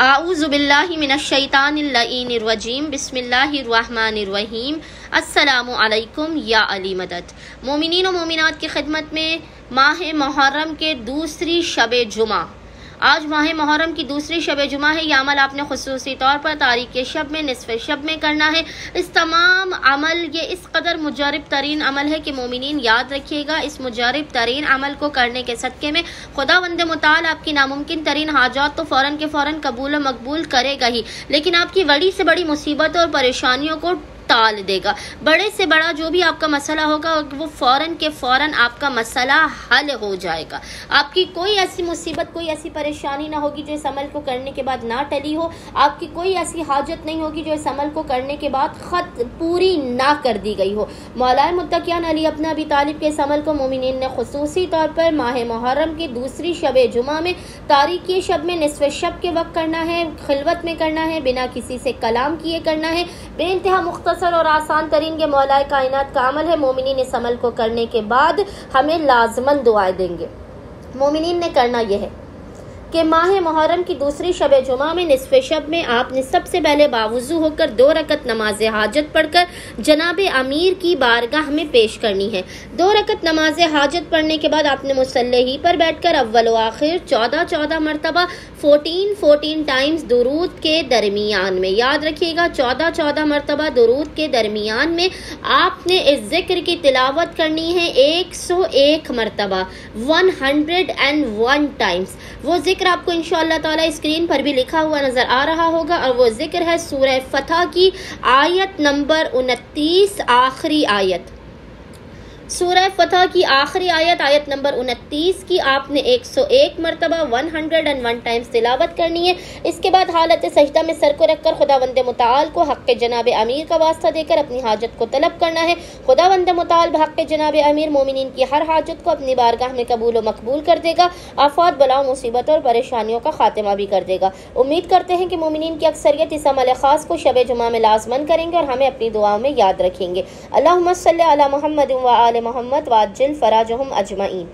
आऊज़ु बिल्लाहि मिनश्शैतानिर्रजीम बिस्मिल्लाहिर्रहमानिर्रहीम। अस्सलामु अलैकुम या अली मदद। मोमिनीन व मोमिनात की खिदमत में माह मुहर्रम के दूसरी शब जुमा, आज माह मुहर्रम की दूसरी शब जुमा है। यह अमल आपने खुसूसी तौर पर तारीख शब में, निसफ़ शब में करना है। इस तमाम अमल ये इस कदर मुजरब तरीन अमल है कि मोमिनीन याद रखिएगा, इस मुजरब तरीन अमल को करने के सदक़े में खुदावंद मुताल आपकी नामुमकिन तरीन हाजात तो फ़ौरन के फ़ौरन कबूल व मकबूल करेगा ही, लेकिन आपकी बड़ी से बड़ी मुसीबत और परेशानियों को टाल देगा। बड़े से बड़ा जो भी आपका मसला होगा वो फ़ौरन के फ़ौरन आपका मसला हल हो जाएगा। आपकी कोई ऐसी मुसीबत, कोई ऐसी परेशानी ना होगी जो इस अमल को करने के बाद ना टली हो। आपकी कोई ऐसी हाजत नहीं होगी जो इस अमल को करने के बाद ख़त पूरी ना कर दी गई हो। मौलाए मुत्तकियान अली इब्न अबी तालिब के इस अमल को मोमिनीन ने खुसूसी तौर पर माह मुहर्रम की दूसरी शब जुमा में, तारीकी शब में, निसफ़ शब के वक्त करना है, खिलवत में करना है, बिना किसी से कलाम किए करना है। बेइंतहा मुख्तसर और आसान तरीन ये मौलाए कायनात का अमल है। मोमिनीन इस अमल को करने के बाद हमें लाजमन दुआएं देंगे। मोमिनीन ने करना यह है कि माह मुहर्रम की दूसरी शब जुमा में, निसफ़ शब में आपने सबसे पहले बावुज़ू होकर 2 रकत नमाज हाजत पढ़कर जनाब अमीर की बारगाह में पेश करनी है। 2 रकत नमाज हाजत पढ़ने के बाद आपने मुसल्ले ही पर बैठकर अव्वल व आखिर 14 मरतबा 14 टाइम्स दुरूद के दरमियान में, याद रखिएगा 14 मरतबा दुरूद के दरमियान में आपने इस जिक्र की तिलावत करनी है 101 मरतबा, 101 टाइम्स। वो जिक्र आपको इंशाअल्लाह ताला स्क्रीन पर भी लिखा हुआ नजर आ रहा होगा, और वो जिक्र है सूरह फतह की आयत नंबर 29, आखिरी आयत। सूरह फतह की आखिरी आयत, आयत नंबर 29 की आपने 101 मरतबा 101 टाइम्स तिलावत करनी है। इसके बाद हालत सजदा में सर को रखकर खुदावंद मुताल को हक़ जनाब अमीर का वास्ता देकर अपनी हाजत को तलब करना है। खुदावंद मुताल हक़ जनाब अमीर मोमिनीन की हर हाजत को अपनी बारगाह में कबूल व मकबूल कर देगा। आफात, बलाओं, मुसीबत और परेशानियों का खात्मा भी कर देगा। उम्मीद करते हैं कि मोमिनीन की अक्सरियत इस अमल ख़ास को शब जुमा में लाज़मन करेंगे और हमें अपनी दुआओं में याद रखेंगे। अल्लाहुम्मा सल्ली अला मुहम्मद व आले मोहम्मद वाजिल फराजहुम अजमईन।